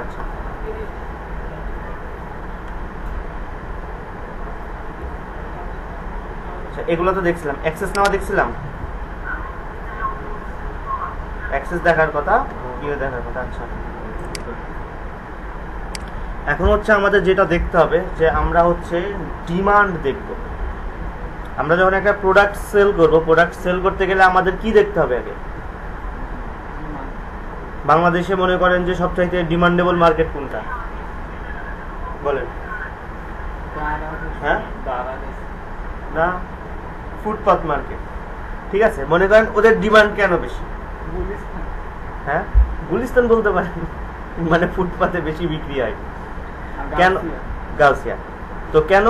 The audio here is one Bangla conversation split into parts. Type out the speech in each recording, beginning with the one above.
আচ্ছা এগুলো তো দেখছিলাম, অ্যাক্সেস নেওয়া দেখছিলাম, অ্যাক্সেস দেখার কথা, ইয়ে দেখার কথা। আচ্ছা এখন হচ্ছে আমাদের যেটা দেখতে হবে যে আমরা হচ্ছে ডিমান্ড দেখব। আমরা যখন একটা প্রোডাক্ট সেল করব, প্রোডাক্ট সেল করতে গেলে আমাদের কি দেখতে হবে আগে? বাংলাদেশে মনে করেন যে সবচাইতে ডিমান্ডেবল মার্কেট কোনটা বলেন? হ্যাঁ না, ফুটপাথ মার্কেট। ঠিক আছে, মনে করেন ওদের ডিমান্ড কেন বেশি? হ্যাঁ গুলিস্তান বলতে পারেন, মানে ফুটপাথে বেশি বিক্রি হয় কেন? গাউসিয়া। তো কেন?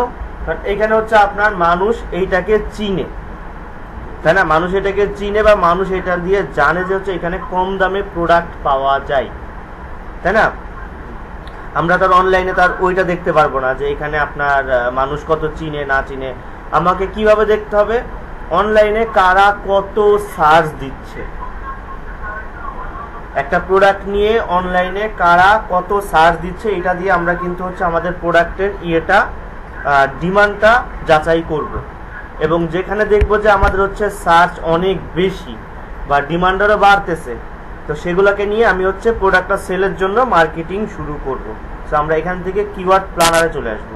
কারণ এখানে হচ্ছে আপনার মানুষ এইটাকে চিনে, তাই না? মানুষ এটাকে চিনে বা মানুষ এটা দিয়ে জানে যে হচ্ছে এখানে কম দামে প্রোডাক্ট পাওয়া যায়, তাই না? আমরা তার অনলাইনে তার ওইটা দেখতে পারবো না যে এখানে আপনার মানুষ কত চিনে না চিনে। আমাকে কিভাবে দেখতে হবে? অনলাইনে কারা কত সার্চ দিচ্ছে, একটা প্রোডাক্ট নিয়ে অনলাইনে কারা কত সার্চ দিচ্ছে, এটা দিয়ে আমরা কিন্তু হচ্ছে আমাদের প্রোডাক্টের ইয়েটা ডিমান্ডটা যাচাই করব। এবং যেখানে দেখব যে আমাদের হচ্ছে সার্চ অনেক বেশি বা ডিমান্ডারও বাড়তেছে, তো সেগুলোকে নিয়ে আমি হচ্ছে প্রোডাক্টটা সেলের জন্য মার্কেটিং শুরু করব। তো আমরা এখান থেকে কিওয়ার্ড প্ল্যানারে চলে আসব।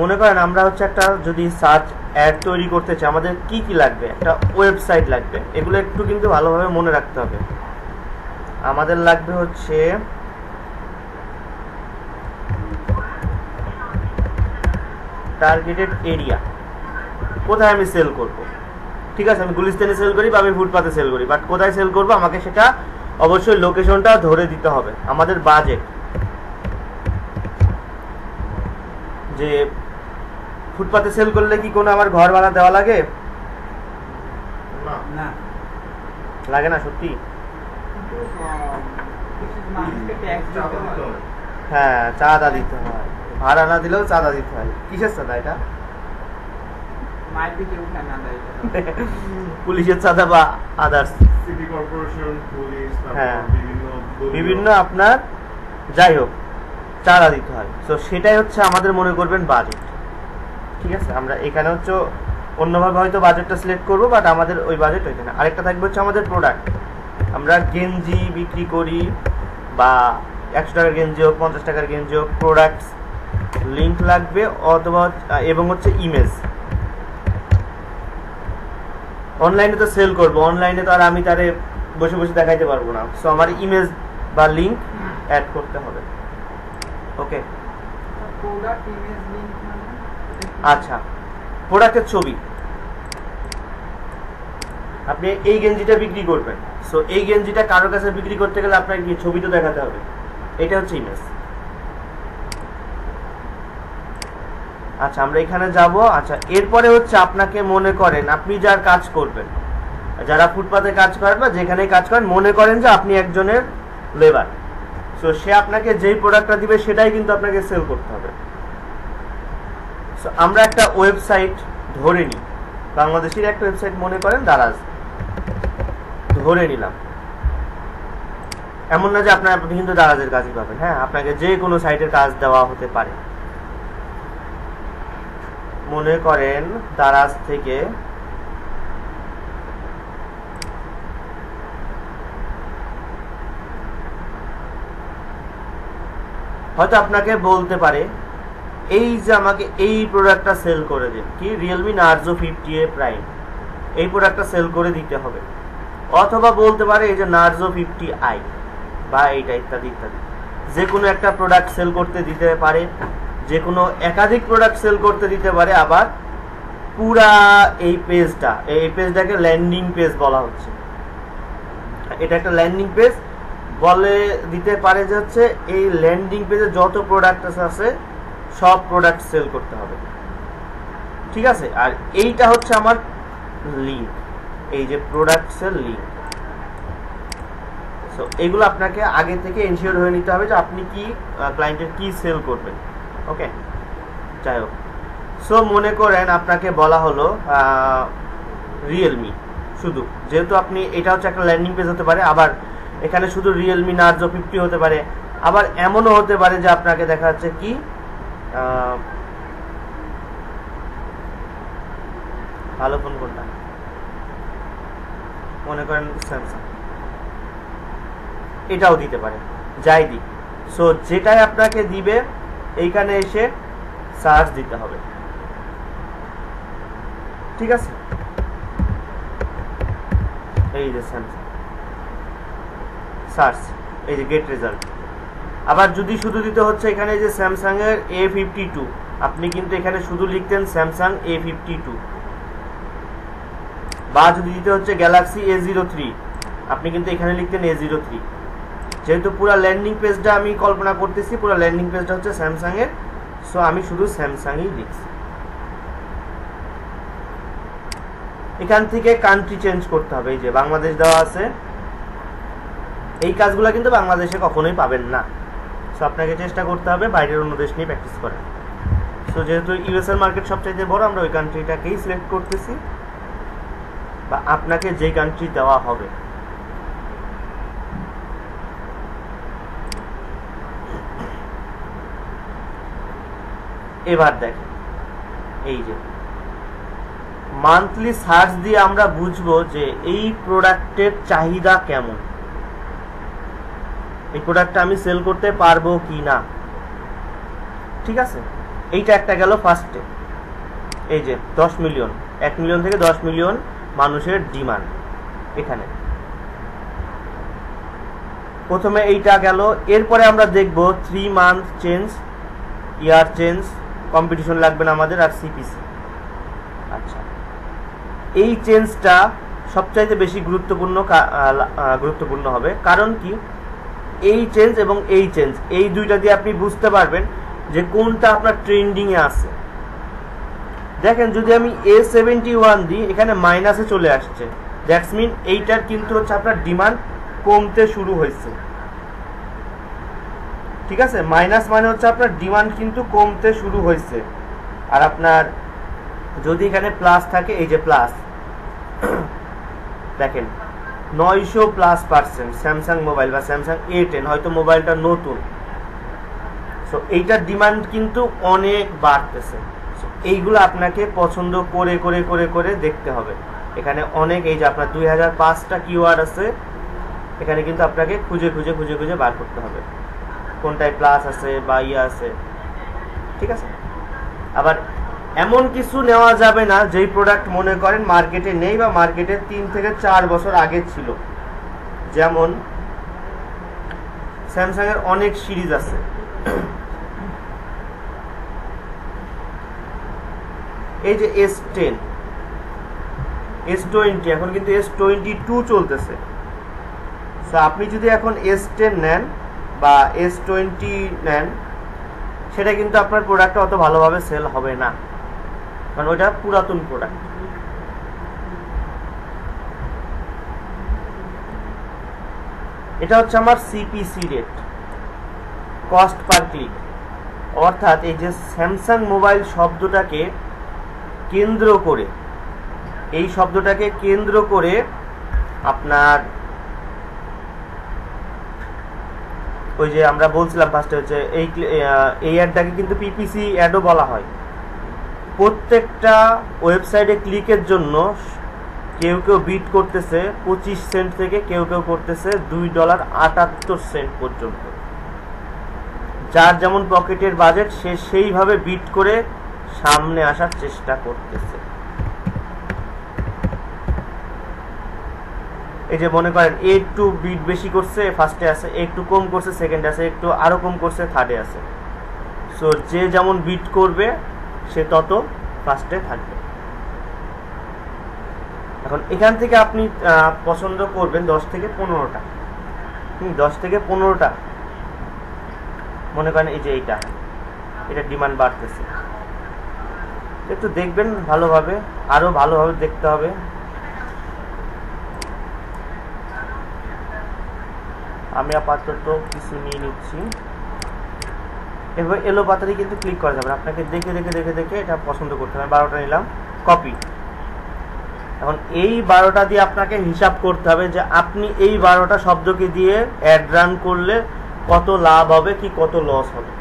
মনে করেন আমরা হচ্ছে একটা যদি সার্চ অ্যাড তৈরি করতে চাই, আমাদের কি কি লাগবে? একটা ওয়েবসাইট লাগবে। এগুলো একটু কিন্তু ভালোভাবে মনে রাখতে হবে। আমাদের লাগবে হচ্ছে টার্গেটেড এরিয়া, কোথায় আমি সেল করব। ঠিক আছে, আমি গুলিস্তানে সেল করি বা আমি ফুটপাতে সেল করি, বাট কোথায় সেল করব আমাকে সেটা অবশ্যই লোকেশনটা ধরে দিতে হবে। আমাদের বাজেট, যে ফুটপাতে সেল করলে কি কোনো আমার ঘর ভাড়া দেওয়া লাগে? না লাগে না সত্যি। হ্যাঁ চাঁদা দিতে হয়, ভাড়া না দিলেও চাঁদা দিতে হয়। কিসের চাঁদা এটা? পুলিশের চাঁদা বা আদার্স, সিটি কর্পোরেশন, পুলিশ, হ্যাঁ বিভিন্ন আপনার যাই হোক চাঁদা দিতে হয়। তো সেটাই হচ্ছে আমাদের মনে করবেন বাজেট। ঠিক আছে, আমরা এখানে হচ্ছে অন্যভাবে হয়তো বাজেটটা সিলেক্ট করবো, বাট আমাদের ওই বাজেট ওইখানে। আরেকটা থাকবে হচ্ছে আমাদের প্রোডাক্ট। আমরা গেঞ্জি বিক্রি করি বা 100 টাকার গেঞ্জি হোক, 50 টাকার গেঞ্জি হোক, প্রোডাক্টস লিঙ্ক লাগবে অথবা এবং হচ্ছে ইমেজ। অনলাইনে তো সেল করবো, অনলাইনে তো আর আমি তারে বসে বসে দেখাইতে পারবো না। সো আমার ইমেজ বা লিঙ্ক অ্যাড করতে হবে। ওকে, আচ্ছা প্রোডাক্টের ছবি। আপনি এই গেঞ্জিটা বিক্রি করবেন, সো এই গেঞ্জিটা কারোর কাছে বিক্রি করতে গেলে আপনাকে কি ছবি তো দেখাতে হবে। এটা হচ্ছে ইমেজ। আচ্ছা আমরা এখানে যাব। আচ্ছা এরপরে হচ্ছে আপনাকে মনে করেন আপনি যার কাজ করবেন, যারা ফুটপাতে কাজ করেন বা যেখানেই কাজ করেন, মনে করেন যে আপনি একজনের লেবার। সো সে আপনাকে যেই প্রোডাক্টটা দিবে সেটাই কিন্তু আপনাকে সেল করতে হবে। সো আমরা একটা ওয়েবসাইট ধরে নিই, বাংলাদেশের একটা ওয়েবসাইট মনে করেন দারাজ, ধরে নিলাম। এমন না যে আপনি কিন্তু দারাজের কাজই পাবেন, হ্যাঁ আপনাকে যে কোনো সাইটের কাজ দেওয়া হতে পারে। মনে করেন দারাজ থেকে হয়তো আপনাকে বলতে পারে এই যে আমাকে এই প্রোডাক্টটা সেল করে দিন, কি রিয়েলমি নার্জো 50A প্রাইম, এই প্রোডাক্টটা সেল করে দিতে হবে। অথবা বলতে পারে এই যে নার্জো 50i বা এইটা ইত্যাদি ইত্যাদি, যে কোনো একটা প্রোডাক্ট সেল করতে দিতে পারে, যে কোনো একাধিক প্রোডাক্ট সেল করতে দিতে পারে। আবার পুরা এই পেজটাকে ল্যান্ডিং পেজ বলা হচ্ছে। এটা একটা ল্যান্ডিং পেজ বলে দিতে পারে যে হচ্ছে এই ল্যান্ডিং পেজে যত প্রোডাক্ট আছে সব প্রোডাক্ট সেল করতে হবে। ঠিক আছে, আর এইটা হচ্ছে আমার লিঙ্ক, এই যে প্রোডাক্টসের লিঙ্ক। সো এগুলো আপনাকে আগে থেকে এনশিওর হয়ে নিতে হবে যে আপনি কি ক্লায়েন্টের কি সেল করবেন। ওকে, যাই হোক। সো মনে করেন আপনাকে বলা হলো রিয়েলমি, শুধু, যেহেতু আপনি এটা হচ্ছে একটা ল্যান্ডিং পেজ হতে পারে, আবার এখানে শুধু রিয়েলমি নার্জো 50 হতে পারে, আবার এমনও হতে পারে যে আপনাকে দেখা যাচ্ছে কি ভালো ফোন কোনটা মনে করেন স্যামসাং, এটাও দিতে পারে, যাই দিক। সো যেটাই আপনাকে দিবে এইখানে এসে সার্চ দিতে হবে, ঠিক আছে। এই যে স্যামসাং সার্চ, এই যে গেট রেজাল্ট। আবার যদি শুধু দিতে হচ্ছে এখানে যে স্যামসাং এর A52, আপনি কিন্তু এখানে শুধু লিখতেন স্যামসাং A52, বা যদি দিতে হচ্ছে গ্যালাক্সি A03, আপনি কিন্তু এখানে লিখতেন A03। যেহেতু পুরো ল্যান্ডিং পেজটা আমি কল্পনা করতেছি, পুরো ল্যান্ডিং পেজটা হচ্ছে স্যামসাং এর, সো আমি শুধু স্যামসাংই লিখছি। এখান থেকে কান্ট্রি চেঞ্জ করতে হবে, এই যে বাংলাদেশ দেওয়া আছে, এই কাজগুলো কিন্তু বাংলাদেশে কখনোই পাবেন না। সো আপনাকে চেষ্টা করতে হবে বাইরের অন্য দেশ নিয়ে প্র্যাকটিস করার। সো যেহেতু ইউএস এর মার্কেট সবচাইতে বড়, আমরা ওই কান্ট্রিটাকেই সিলেক্ট করতেছি, বা আপনাকে যে কান্ট্রি দেওয়া হবে। এবার দেখেন, এই যে মান্থলি সার্চ দিয়ে আমরা বুঝবো যে এই প্রোডাক্টের চাহিদা কেমন, এই প্রোডাক্টটা আমি সেল করতে পারবো কি না, ঠিক আছে। এইটা একটা গেল ফার্স্টে, এই যে 10 মিলিয়ন, 1 মিলিয়ন থেকে 10 মিলিয়ন মানুষের ডিমান্ড এখানে, প্রথমে এইটা গেল। এরপরে আমরা দেখব 3 মান্থ চেঞ্জ, ইয়ার চেঞ্জ, কম্পিটিশন লাগবে না আমাদের, আর সিপিসি। আচ্ছা, এই চেঞ্জটা সবচাইতে বেশি গুরুত্বপূর্ণ হবে, কারণ কি এই চেঞ্জ এবং এই চেঞ্জ, এই দুইটা দিয়ে আপনি বুঝতে পারবেন যে কোনটা আপনার ট্রেন্ডিং এ আছে। দেখেন, যদি আমি A71 দিই, এখানে মাইনাসে চলে আসছে, দ্যাটস মিন এইটার কিন্তু হচ্ছে আপনার ডিমান্ড কমতে শুরু হয়েছে, ঠিক আছে। মাইনাস মানে হচ্ছে আপনার ডিমান্ড কিন্তু কমতে শুরু হয়েছে। আর আপনার যদি এখানে প্লাস থাকে, এই যে প্লাস, দেখেন 900+% স্যামসাং মোবাইল বা স্যামসাং A10, হয়তো মোবাইলটা নতুন, সো এইটার ডিমান্ড কিন্তু অনেক বাড়তেছে। এইগুলো আপনাকে পছন্দ করে করে করে করে দেখতে হবে। এখানে অনেক, এই যে আপনার 2005টা কিওয়ার্ড আছে, এখানে কিন্তু আপনাকে খুঁজে খুঁজে খুঁজে খুঁজে বার করতে হবে কোনটায় প্লাস আছে বা ইয়ে আছে, ঠিক আছে। আবার এমন কিছু নেওয়া যাবে না যেই প্রোডাক্ট মনে করেন মার্কেটে নেই বা মার্কেটে 3 থেকে 4 বছর আগে ছিল। যেমন স্যামসাং এর অনেক সিরিজ আছে, এই যে S10, S20, এখন কিন্তু S22 চলতেছে। সো আপনি যদি এখন S10 নেন বা S20 নেন, সেটা কিন্তু আপনার প্রোডাক্টটা অত ভালোভাবে সেল হবে না, কারণ ওইটা পুরাতন প্রোডাক্ট। এটা হচ্ছে আমার CPC rate, cost per click, অর্থাৎ এই যে স্যামসাং মোবাইল শব্দটাকে কেন্দ্র করে, এই শব্দটাকে কেন্দ্র করে আপনার ওই যে আমরা বলছিলাম ফার্স্টে হচ্ছে এই অ্যাডটাকে কিন্তু পিপিসি অ্যাডও বলা হয়। প্রত্যেকটা ওয়েবসাইটে ক্লিকের জন্য কেউ কেউ বিট করতেছে 25 সেন্ট থেকে, কেউ কেউ করতেছে $2.78 পর্যন্ত। যার যেমন পকেটের বাজেট, সে সেইভাবে বিট করে সামনে আসার চেষ্টা করতেছে। এই যে মনে করেন একটু বিট বেশি করছে, ফার্স্টে আছে, একটু কম করছে সেকেন্ডে আছে, একটু আরো কম করছে থার্ডে আছে। সো যে যেমন বিট করবে সে তত ফার্স্টে থাকবে। এখন এখান থেকে আপনি পছন্দ করবেন 10 থেকে 15টা, 10 থেকে 15টা মনে করেন। এই যে এটা ডিমান্ড বাড়তেছে, একটু দেখবেন ভালোভাবে, আরো ভালোভাবে দেখতে হবে। আমি আপাতত কিছু নিয়ে নিচ্ছি, এভাবে এলো পাতারি কিন্তু ক্লিক করা যাবে না, আপনাকে দেখে দেখে দেখে দেখে এটা পছন্দ করতে হবে। 12টা নিলাম, কপি, এখন এই 12টা দিয়ে আপনাকে হিসাব করতে হবে যে আপনি এই 12টা শব্দকে দিয়ে অ্যাড রান করলে কত লাভ হবে কি কত লস হবে।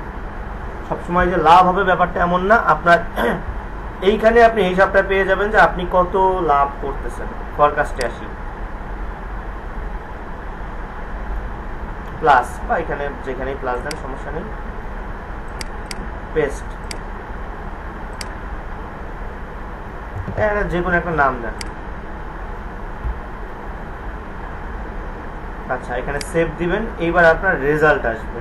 সবসময় যে লাভ হবে ব্যাপারটা এমন না, আপনার এইখানে আপনি হিসাবটা পেয়ে যাবেন যে আপনি কত লাভ করতেছেন। ফরকাস্টে আসি, প্লাস বা এখানে যেখানেই প্লাস দেন সমস্যা নেই, পেস্ট, যে কোনো একটা নাম দেন। আচ্ছা, এখানে সেভ দিবেন। এইবার আপনার রেজাল্ট আসবে।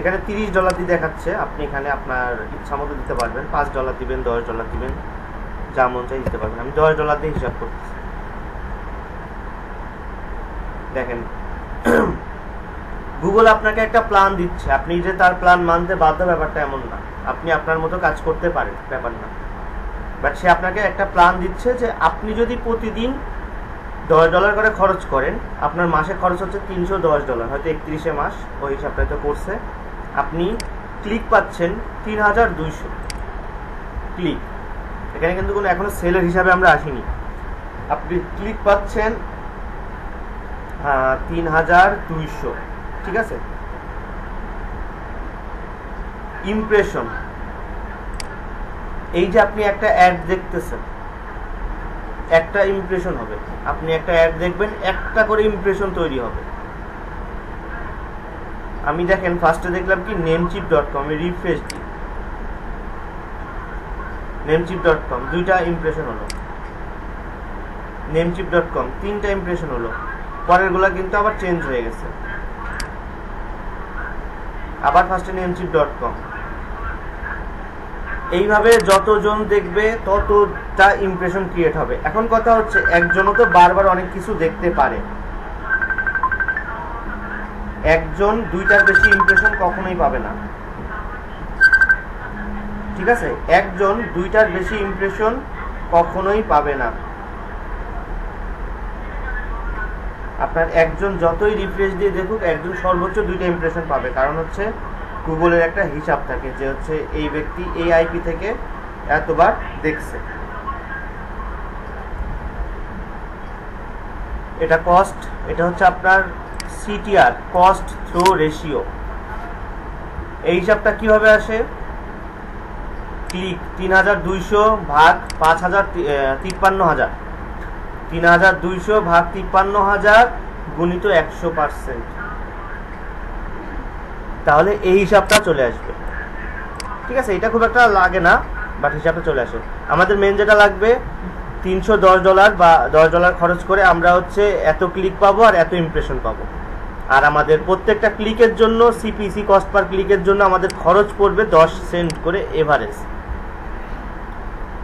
এখানে $30 দিয়ে দেখাচ্ছে, আপনি এখানে আপনার ইচ্ছা মতো দিতে পারবেন। $5 দিবেন, $10 দিবেন, যা মন চাই দিতে পারবেন। আমি $10 দিয়ে হিসাব করতেছি। দেখেন গুগল আপনাকে একটা প্ল্যান দিচ্ছে, আপনি যে তার প্ল্যান মানতে বাধ্য ব্যাপারটা এমন না, আপনি আপনার মতো কাজ করতে পারেন, ব্যাপার না। বাট সে আপনাকে একটা প্ল্যান দিচ্ছে যে আপনি যদি প্রতিদিন $10 করে খরচ করেন, আপনার মাসে খরচ হচ্ছে $310, হয়তো 31 মাস, ওই হিসাবটা তো করছে। আপনি ক্লিক পাচ্ছেন 3200 ক্লিক। এখানে কিন্তু কোনো এখনো সেলের হিসাবে আমরা আসিনি। আপনি ক্লিক পাচ্ছেন 3200, ঠিক আছে। ইমপ্রেশন, এই যে আপনি একটা অ্যাড দেখতেছেন, একটা ইমপ্রেশন হবে। আপনি একটা অ্যাড দেখবেন, একটা করে ইমপ্রেশন তৈরি হবে। আমি দেখেন ফার্স্টে দেখলাম কি namecheap.com, রিফ্রেশ দিই, namecheap.com 2টা ইমপ্রেশন হলো, namecheap.com 3টা ইমপ্রেশন হলো। পরের গুলা কিন্তু আবার চেঞ্জ হয়ে গেছে। আবার ফার্স্টে namecheap.com। এইভাবে যতজন দেখবে ততটা ইমপ্রেশন ক্রিয়েট হবে। এখন কথা হচ্ছে একজনও তো বারবার অনেক কিছু দেখতে পারে, একজন 2টার বেশি ইমপ্রেশন কখনোই পাবে না, ঠিক আছে। একজন 2টার বেশি ইমপ্রেশন কখনোই পাবে না। আপনার একজন যতই রিফ্রেশ দিয়ে দেখুক, একজন সর্বোচ্চ 2টা ইমপ্রেশন পাবে। কারণ হচ্ছে গুগলের একটা হিসাব থাকে যে হচ্ছে এই ব্যক্তি এই আইপি থেকে এতবার দেখছে। এটা কস্ট, এটা হচ্ছে আপনার সিটিআর, কস্ট থ্রু রেশিও। এই হিসাবটা কিভাবে আসে? ক্লিক 3200 ভাগ 5000, 53000, 3200 ভাগ 53000 গুণিত 100%, তাহলে এই হিসাবটা চলে আসবে, ঠিক আছে। এটা খুব একটা লাগে না, বাট হিসাবটা চলে আসে। আমাদের মেন যেটা লাগবে $310 বা $10 খরচ করে আমরা হচ্ছে এত ক্লিক পাবো আর এত ইমপ্রেশন পাবো। আর আমাদের প্রত্যেকটা ক্লিকের জন্য সিপিসি, কস্ট পার ক্লিকের জন্য আমাদের খরচ পড়বে 10 সেন্ট করে এভারেজ।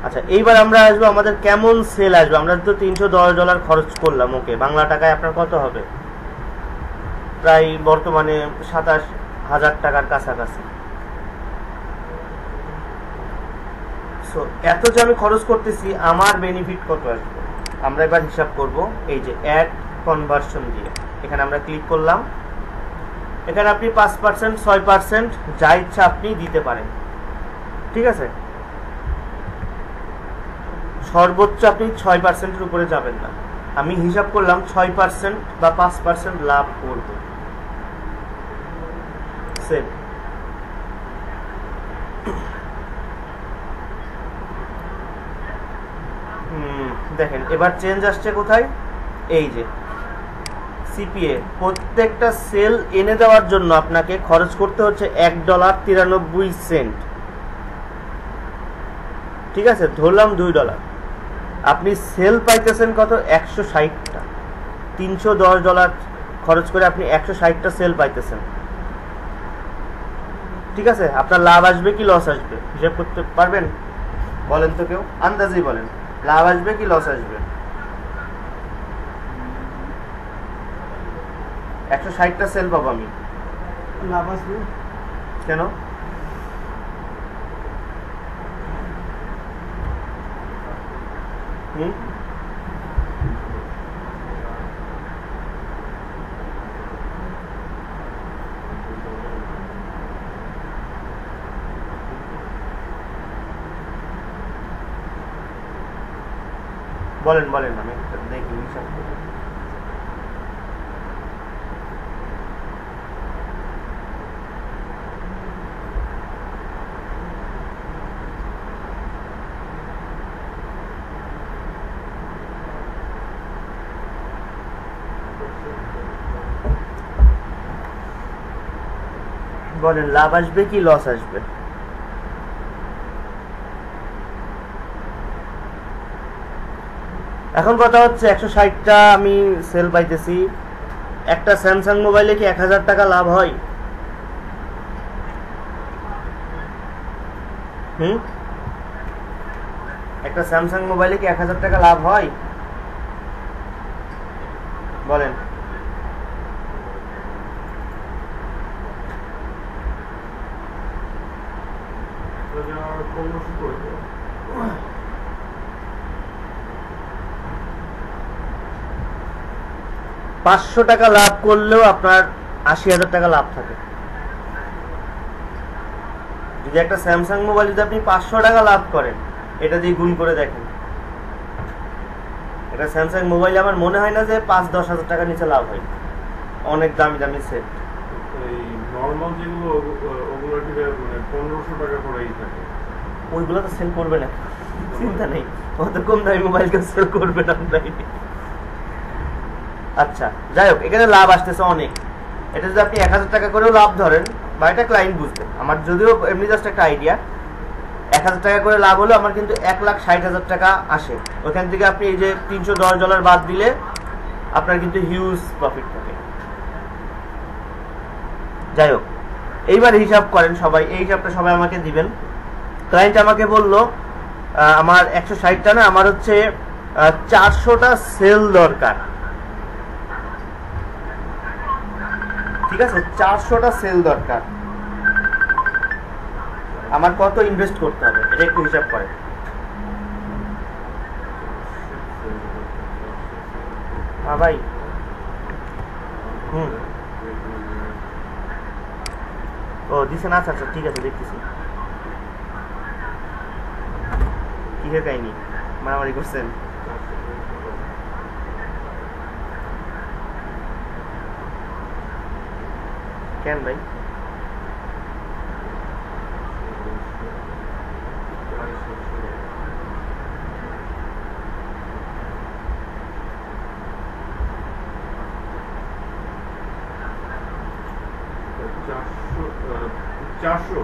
আচ্ছা, এইবার আমরা আসবো আমাদের কেমন সেল আসবে। আমরা তো $310 খরচ করলাম, ওকে, বাংলা টাকায় আপনার কত হবে? প্রায় বর্তমানে 27,000 টাকার কাছাকাছি। সো এত যে আমি খরচ করতেছি, আমার বেনিফিট কত আসবে আমরা এবার হিসাব করব। এই যে অ্যাড কনভার্সন দিয়ে এখানে আমরা ক্লিক করলাম। এখানে আপনি 5%, 6% যা ইচ্ছা আপনি দিতে পারেন, ঠিক আছে। সর্বোচ্চ আপনি 6%-এর উপরে যাবেন না। আমি হিসাব করলাম 6% বা 5% লাভ করব। সেভ। দেখেন এবার চেঞ্জ আসছে কোথায়? এই যে সিপিএ, প্রত্যেকটা সেল এনে দেওয়ার জন্য আপনাকে খরচ করতে হচ্ছে $1.93। ঠিক আছে, ধরলাম $2। আপনি সেল পাইতেছেন কত? 160টা। $310 খরচ করে আপনি 160টা সেল পাইতেছেন, ঠিক আছে। আপনার লাভ আসবে কি লস আসবে হিসাব করতে পারবেন? বলেন তো, কেউ আন্দাজেই বলেন, লাভ আসবে কি লস আসবে? 160টা সেল পাবো আমি, লাভ আসবে। কেন? বলেন বলেন, আমি একটা দেখি হিসাব করি। বলেন লাভ আসবে কি লস আসবে? এখন কথা হচ্ছে 160টা আমি সেল পাইতেছি, একটা স্যামসাং মোবাইলে কি 1000 টাকা লাভ হয়? একটা স্যামসাং মোবাইলে কি 1000 টাকা লাভ হয়? বলেন। পাঁচশো টাকা লাভ করলেও আপনার 80,000 টাকা লাভ থাকে। যদি একটা স্যামসাং মোবাইল যদি আপনি 500 টাকা লাভ করেন, এটা দিয়ে গুণ করে দেখেন, এটা স্যামসাং মোবাইল আমার মনে হয় না যে 5-10 হাজার টাকা নিচে লাভ হয়। অনেক দামি দামি সেট, এই নরমাল যেগুলো ওগুলো কি মানে 1500 টাকা করেই থাকে, ওইগুলো তো সেল করবে না, চিন্তা নেই, অত কম দামি মোবাইল কেউ সেল করবে না। আচ্ছা যাই হোক, এখানে লাভ আসতেছে অনেক। এটা যদি আপনি 1000 টাকা করেও লাভ ধরেন, বা এটা ক্লায়েন্ট বুঝবে, আমার যদিও এমনি জাস্ট একটা আইডিয়া, 1000 টাকা করে লাভ হলো আমার কিন্তু 1,60,000 টাকা আসে। ওখান থেকে আপনি এই যে $310 বাদ দিলে আপনার কিন্তু হিউজ প্রফিট থাকে। যাই হোক, এইবার হিসাব করেন সবাই, এই হিসাবটা সবাই আমাকে দিবেন। ক্লায়েন্ট আমাকে বললো আমার 160টা না, আমার হচ্ছে 400টা সেল দরকার। ঠিক আছে, 400টা সেল দরকার, আমার কত ইনভেস্ট করতে হবে এটা একটু হিসাব করেন। হ্যাঁ ভাই, ও দিছেন, আচ্ছা আচ্ছা ঠিক আছে, দেখতেছি। কিসের কাহিনী মারামারি করছেন? কেন ভাই? চারশো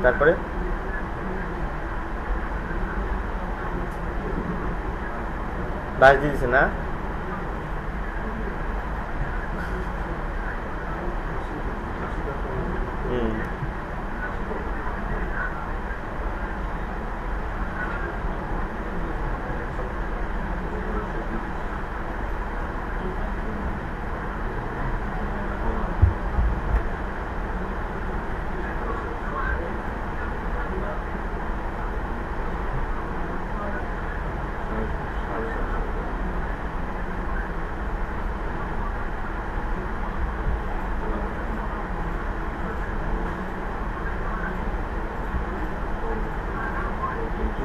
তারপরে বাস দিয়েছে না?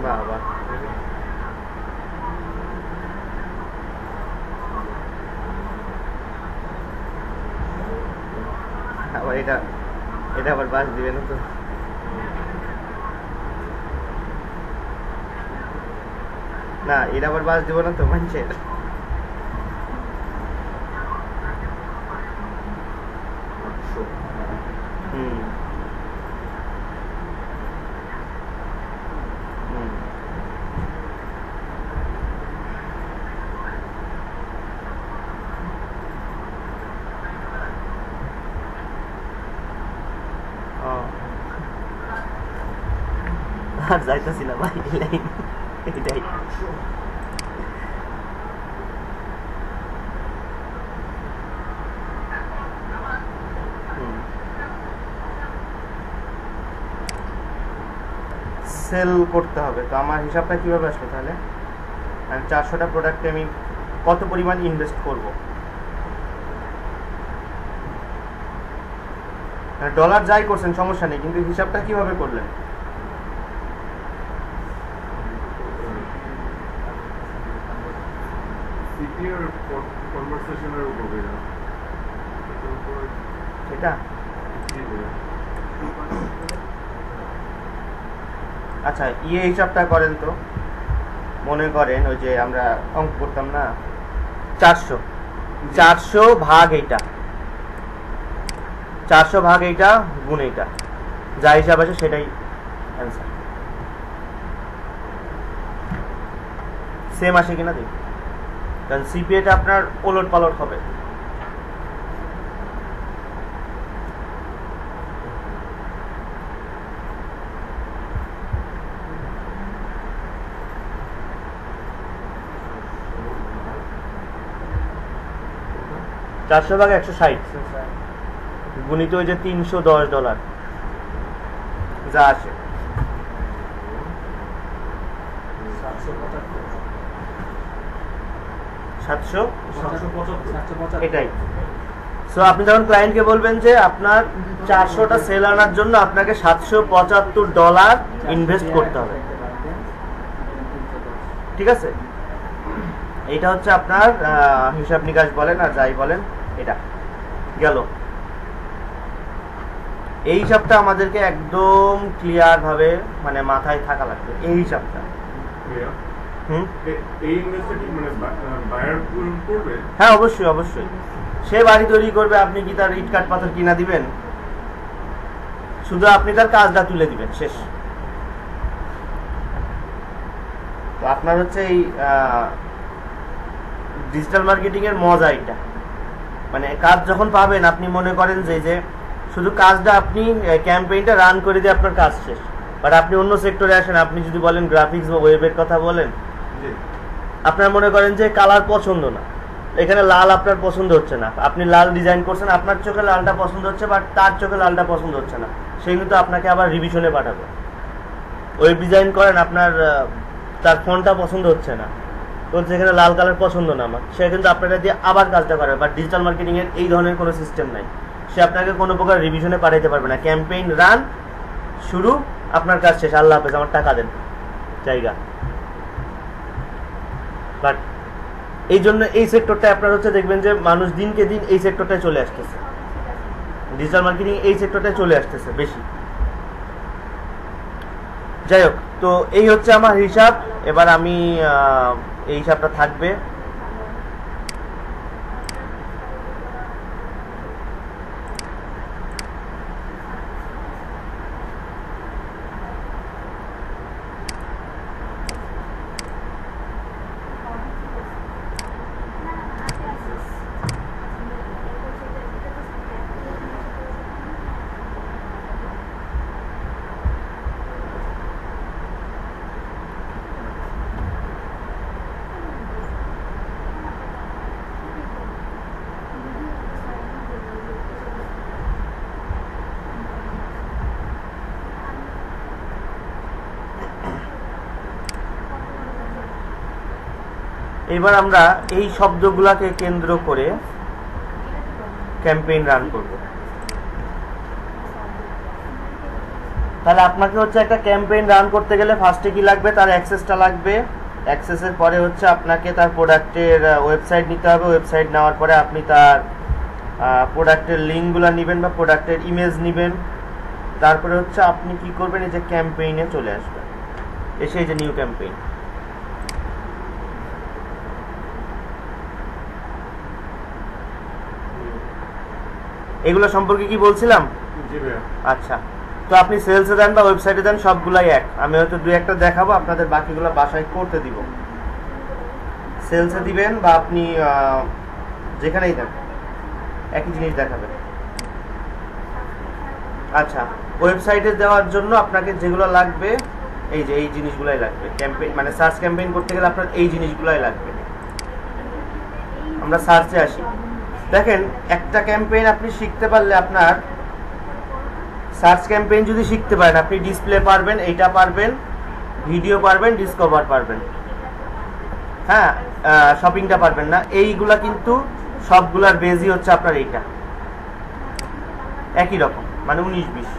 বাবা, আবার এটা আবার বাস দিবে না তো? না, এটা আবার বাস দিব না তো মানুষের? আর যাইতেছি না ভাই, এটাই। সেল করতে হবে। তো আমার হিসাবটা কিভাবে আসলো তাহলে? আমি 400টা প্রোডাক্টে আমি কত পরিমাণ ইনভেস্ট করব? ডলার যাই করছেন সমস্যা নেই, কিন্তু হিসাবটা কিভাবে করলেন? সিপিআর কনভারসেশনের উপর এটা আচ্ছা, হিসাবটা করেন তো। মনে করেন ওই যে আমরা অঙ্ক করতাম না, 400 ভাগ এইটা, 400 ভাগ এইটা গুণ এইটা, যা হিসাব আছে সেটাই অ্যান্সার। সেম আসে কিনা দেখি, কারণ সিপিএটা আপনার ওলট পালট হবে। $400 ভাগ 160 গুণিত ওই যে $310 যা আসে 775, এটাই। সো আপনি যখন ক্লায়েন্টকে বলবেন যে আপনার 400টা সেল আনার জন্য আপনাকে $775 ইনভেস্ট করতে হবে, ঠিক আছে? এটা হচ্ছে আপনার হিসাব নিকাশ বলেন আর যাই বলেন, এটা গেল। এই হিসাবটা আমাদেরকে একদম ক্লিয়ার ভাবে মানে মাথায় থাকা লাগবে, এই হিসাবটা। হ্যাঁ অবশ্যই অবশ্যই, সে বাড়ি তৈরি করবে, আপনি কি তার ইট কাঠ পাথর কিনা দিবেন? শুধু আপনি তার কাজটা তুলে দিবেন, শেষ। তো আপনার হচ্ছে এই ডিজিটাল মার্কেটিং এর মজা এটা, মানে কাজ যখন পাবেন আপনি মনে করেন যে শুধু কাজটা আপনি ক্যাম্পেইনটা রান করে দিয়ে আপনার কাজ শেষ। বাট আপনি অন্য সেক্টরে আসেন, আপনি যদি বলেন গ্রাফিক্স বা ওয়েবের কথা বলেন, আপনার মনে করেন যে কালার পছন্দ না, এখানে লাল আপনার পছন্দ হচ্ছে না, আপনি লাল ডিজাইন করছেন, আপনার চোখে লালটা পছন্দ হচ্ছে বাট তার চোখে লালটা পছন্দ হচ্ছে না, সেই কিন্তু আপনাকে আবার রিভিশনে পাঠাবে। ওয়েব ডিজাইন করেন, আপনার তার ফন্টটা পছন্দ হচ্ছে না, তো যেখানে লাল কালার পছন্দ না আমার, সে কিন্তু আপনাকে দিয়ে আবার কাজটা করে। বাট ডিজিটাল মার্কেটিং এর এই ধরনের কোনো সিস্টেম নাই, সে আপনাকে কোনো প্রকার রিভিশনে পাঠাইতে পারবে না। ক্যাম্পেইন রান শুরু, আপনার কাজ শেষ, আল্লাহ হাফেজ, আমার টাকা দেন জায়গা। বাট এই জন্য এই সেক্টরটা আপনার হচ্ছে দেখবেন যে মানুষ দিনকে দিন এই সেক্টরটায় চলে আসতেছে, ডিজিটাল মার্কেটিং এই সেক্টরটায় চলে আসতেছে বেশি। যাই হোক, তো এই হচ্ছে আমার হিসাব। এবার আমি এই হিসাবটা থাকবে। এবার আমরা এই শব্দগুলাকে কেন্দ্র করে ক্যাম্পেইন রান করব। তাহলে আপনাকে হচ্ছে একটা ক্যাম্পেইন রান করতে গেলে ফার্স্টে কি লাগবে? তার অ্যাক্সেসটা লাগবে। অ্যাক্সেসের পরে হচ্ছে আপনাকে তার প্রোডাক্টের ওয়েবসাইট নিতে হবে। ওয়েবসাইট নেওয়ার পরে আপনি তার প্রোডাক্টের লিঙ্কগুলো নেবেন বা প্রোডাক্টের ইমেজ নেবেন। তারপরে হচ্ছে আপনি কি করবেন, এই যে ক্যাম্পেইনে চলে আসবেন, এসে এই যে নিউ ক্যাম্পেইন, এগুলো সম্পর্কে কি বলছিলাম? আচ্ছা, তো আপনি সেলসে দেন বা ওয়েবসাইটে দেন, সবগুলাই এক। আমি হয়তো দুই একটা দেখাবো, আপনাদের বাকিগুলো বাসায় করতে দিব। সেলসে দিবেন বা আপনি যেখানেই দেন একই জিনিস দেখাবেন। আচ্ছা, ওয়েবসাইটে দেওয়ার জন্য আপনাকে যেগুলো লাগবে এই যে এই জিনিসগুলাই লাগবে। ক্যাম্পেইন মানে সার্চ ক্যাম্পেইন করতে গেলে আপনার এই জিনিসগুলাই লাগবে। আমরা সার্চে আসি, দেখেন একটা ক্যাম্পেইন আপনি শিখতে পারলে, আপনার সার্চ ক্যাম্পেইন যদি শিখতে পারেন, আপনি ডিসপ্লে পারবেন, এইটা পারবেন, ভিডিও পারবেন, ডিসকভার পারবেন, হ্যাঁ, শপিংটা পারবেন না। এইগুলা কিন্তু সবগুলার বেজই হচ্ছে আপনার এইটা একই রকম, মানে 19-20।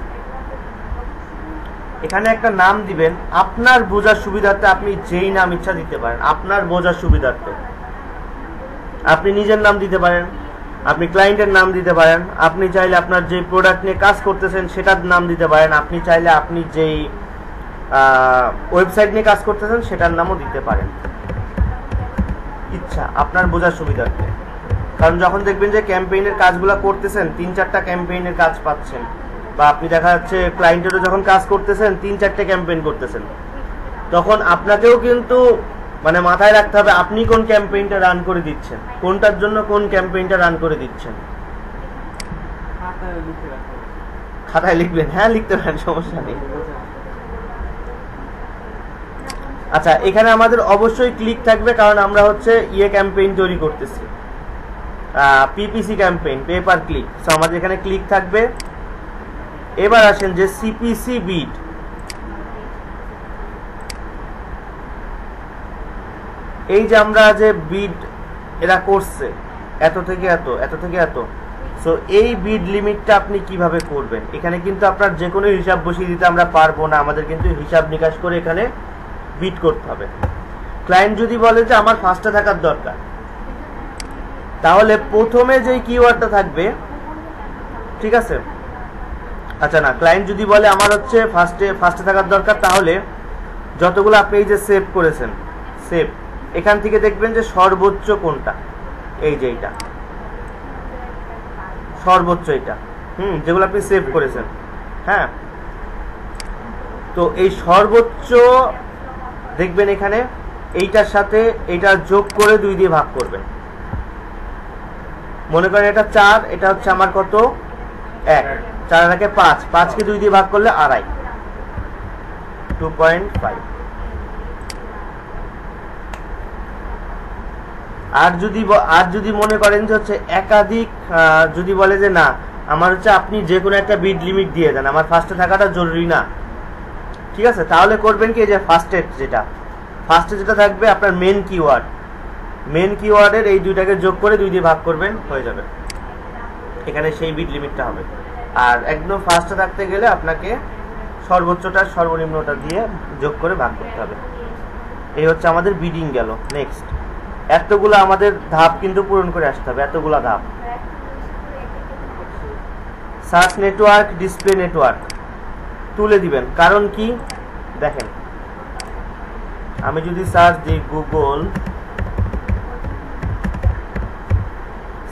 এখানে একটা নাম দিবেন আপনার বোঝার সুবিধার্থে, আপনি যেই নাম ইচ্ছা দিতে পারেন আপনার বোঝার সুবিধার্থে। আপনি নিজের নাম দিতে পারেন, আপনি ক্লায়েন্টের নাম দিতে পারেন, আপনি চাইলে আপনার যে প্রোডাক্ট নিয়ে কাজ করতেছেন সেটার নাম দিতে পারেন, আপনি চাইলে আপনি যেই ওয়েবসাইট নিয়ে কাজ করতেছেন সেটার নামও দিতে পারেন, ইচ্ছা আপনার বোঝার সুবিধার্থে। কারণ যখন দেখবেন যে ক্যাম্পেইনের কাজগুলো করতেছেন, 3-4টা ক্যাম্পেইনের কাজ পাচ্ছেন, বা আপনি দেখা যাচ্ছে ক্লায়েন্টেরও যখন কাজ করতেছেন 3-4টে ক্যাম্পেইন করতেছেন, তখন আপনাকেও কিন্তু মানে মাথায় রাখতে হবে আপনি কোন ক্যাম্পেইনটা রান করে দিচ্ছেন, কোনটার জন্য কোন ক্যাম্পেইনটা রান করে দিচ্ছেন। খাতায় লিখবেন, হ্যাঁ লিখতে পারেন, সমস্যা নেই। আচ্ছা, এখানে আমাদের অবশ্যই ক্লিক থাকবে, কারণ আমরা হচ্ছে ক্যাম্পেইন তৈরি করতেছি, PPC campaign, pay per click. So আমাদের এখানে ক্লিক থাকবে। এবার আসেন যে সিপিসি বিড, এই যে আমরা যে বিড এরা করছে এত থেকে এত, এত থেকে এত, সো এই বিড লিমিটটা আপনি কিভাবে করবেন? এখানে কিন্তু আপনার যে কোনো হিসাব বসিয়ে দিতে আমরা পারবো না, আমাদের কিন্তু হিসাব নিকাশ করে এখানে বিড করতে হবে। ক্লায়েন্ট যদি বলে যে আমার ফার্স্টে থাকার দরকার, তাহলে প্রথমে যে কিওয়ার্ডটা থাকবে, ঠিক আছে, আচ্ছা না, ক্লায়েন্ট যদি বলে আমার হচ্ছে ফার্স্টে থাকার দরকার, তাহলে যতগুলো আপনি এই যে সেভ করেছেন, সেভ, এখান থেকে দেখবেন যে সর্বোচ্চ কোনটা, এই যে এইটা সর্বোচ্চ, এটা যেগুলো আপনি সেভ করেছেন, হ্যাঁ। তো এই সর্বোচ্চ দেখবেন এখানে এইটার সাথে এইটা যোগ করে 2 দিয়ে ভাগ করবেন। মনে করেন এটা 4, এটা হচ্ছে আমার কত, 1, 4 আর 1 5, 5কে 2 দিয়ে ভাগ করলে 2.5, 2.5। আর যদি মনে করেন যে হচ্ছে একাধিক, যদি বলে যে না আমার হচ্ছে আপনি যে কোনো একটা বিড লিমিট দিয়ে দেন, আমার ফার্স্টে থাকাটা জরুরি না, ঠিক আছে, তাহলে করবেন কি, যে ফার্স্টে যেটা থাকবে আপনার মেন কিওয়ার্ডের এই দুইটাকে যোগ করে 2 দিয়ে ভাগ করবেন, হয়ে যাবে, এখানে সেই বিড লিমিটটা হবে। আর একদম ফার্স্টে থাকতে গেলে আপনাকে সর্বোচ্চটা সর্বনিম্নটা দিয়ে যোগ করে ভাগ করতে হবে। এই হচ্ছে আমাদের বিডিং গেল। নেক্সট, এতগুলো আমাদের ধাপ কিন্তু পূরণ করে আসতে হবে, এতগুলা ধাপ। সার্চ নেটওয়ার্ক, ডিসপ্লে নেটওয়ার্ক তুলে দিবেন, কারণ কি দেখেন, আমি যদি সার্চ দিই গুগল